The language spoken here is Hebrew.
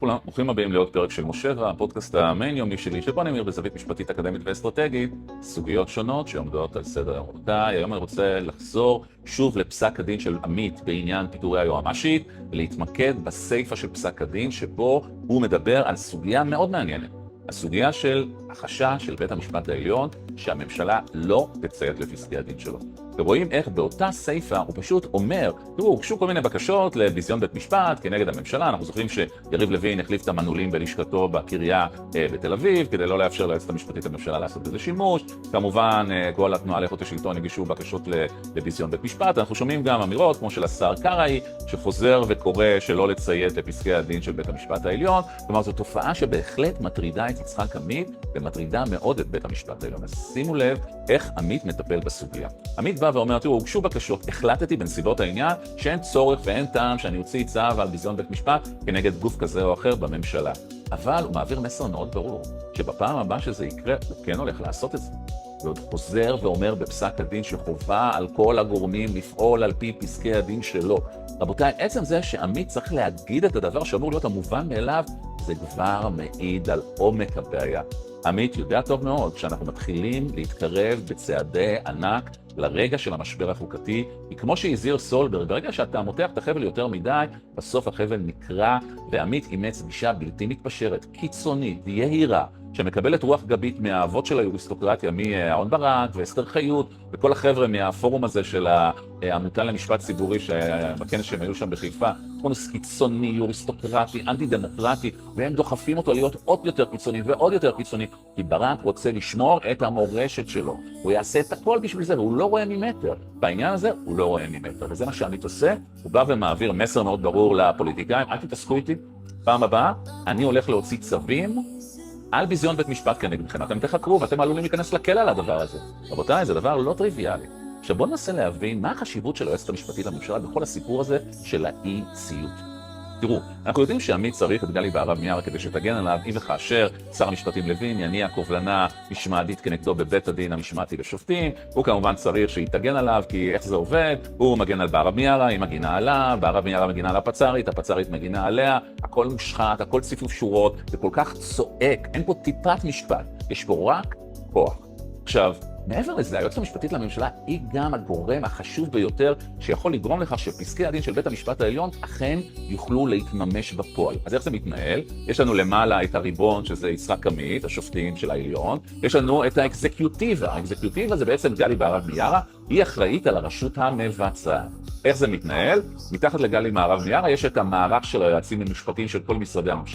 כולם, ברוכים הבאים לעוד פרק של משה והפודקאסט המיין-יומי שלי, שבו אני מעיר בזווית משפטית אקדמית ואסטרטגית סוגיות שונות שעומדות על סדר היום. היום אני רוצה לחזור שוב לפסק הדין של עמית בעניין פיטורי היועמ"שית, ולהתמקד בסייפה של פסק הדין שבו הוא מדבר על סוגיה מאוד מעניינת. הסוגיה של החשש של בית המשפט העליון שהממשלה לא תציית לפסקי הדין שלו. ורואים איך באותה סייפה הוא פשוט אומר, תראו, הוגשו כל מיני בקשות לביזיון בית משפט כנגד הממשלה. אנחנו זוכרים שיריב לוין החליף את המנעולים בלשכתו בקריה בתל אביב, כדי לא לאפשר ליועצת המשפטית לממשלה לעשות בזה שימוש. כמובן, כל התנועה לאיכות השלטון הגישו בקשות לביזיון בית משפט. אנחנו שומעים גם אמירות כמו של השר קרעי, שחוזר וקורא שלא לציית לפסקי הדין של בית המשפט העליון. כלומר, זו תופעה שבהחלט מטרידה את יצחק עמית, ומטרידה מאוד את בית המשפט העליון. אז שימו לב איך עמית מטפל בסוגיה. עמית בא ואומר, תראו, הוגשו בקשות, החלטתי בנסיבות העניין שאין צורך ואין טעם שאני אוציא צו על ביזיון בית משפט כנגד גוף כזה או אחר בממשלה. אבל הוא מעביר מסר מאוד ברור, שבפעם הבאה שזה יקרה, הוא כן הולך לעשות את זה. ועוד חוזר ואומר בפסק הדין שחובה על כל הגורמים לפעול על פי פסקי הדין שלו. רבותיי, עצם זה שעמית צריך להגיד את הדבר שאמור להיות המובן מאליו, זה כבר מעיד על עומק הבעיה. עמית יודע טוב מאוד שאנחנו מתחילים להתקרב בצעדי ענק לרגע של המשבר החוקתי, כי כמו שהזהיר סולברג, ברגע שאתה מותח את החבל יותר מדי, בסוף החבל נקרע, ועמית אימץ גישה בלתי מתפשרת, קיצונית, יהירה, שמקבלת רוח גבית מהאבות של היוריסטוקרטיה, מאהרן ברק ואסתר חיות, וכל החבר'ה מהפורום הזה של העמותה למשפט ציבורי, בכנס שהם היו שם בחיפה, כונס קיצוני, יוריסטוקרטי, אנטי דמוקרטי, והם דוחפים אותו להיות עוד יותר קיצוני ועוד יותר קיצוני, כי ברק רוצה לשמור את המורשת שלו. הוא יעשה את הכל בשביל זה, והוא לא רואה ממטר. בעניין הזה הוא לא רואה ממטר, וזה מה שעמית עושה. הוא בא ומעביר מסר מאוד ברור לפוליטיקאים, אל תתעסקו איתי, פעם הבאה אני הולך להוציא צווים על ביזיון בית משפט כנגדכם. אתם תחקרו ואתם עלולים להיכנס לכלא על הדבר הזה. רבותיי, זה דבר לא טריוויאלי. עכשיו בואו ננסה להבין מה החשיבות של היועצת המשפטית לממשלה בכל הסיפור הזה של האי-ציות. תראו, אנחנו יודעים שעמית צריך את גלי בהרב מיארה כדי שתגן עליו, אם וכאשר שר המשפטים לוין יניע קובלנה משמעתית כנגדו בבית הדין המשמעתי לשופטים. הוא כמובן צריך שהיא תגן עליו, כי איך זה עובד? הוא מגן על בהרב מיארה, היא מגינה עליו, בהרב מיארה מגינה על הפצ"רית, הפצ"רית מגינה עליה, הכל מושחת, הכל ציפוף שורות, זה כל כך צועק, אין פה טיפת משפט, יש פה רק כוח. עכשיו, מעבר לזה, היועצת המשפטית לממשלה היא גם הגורם החשוב ביותר שיכול לגרום לכך שפסקי הדין של בית המשפט העליון אכן יוכלו להתממש בפועל. אז איך זה מתנהל? יש לנו למעלה את הריבון, שזה יצחק עמית, השופטים של העליון. יש לנו את האקזקיוטיבה. האקזקיוטיבה זה בעצם גלי בהרב מיארה, היא אחראית על הרשות המבצעת. איך זה מתנהל? מתחת לגלי בהרב מיארה יש את המערך של היועצים המשפטיים של כל משרדי הממשלה.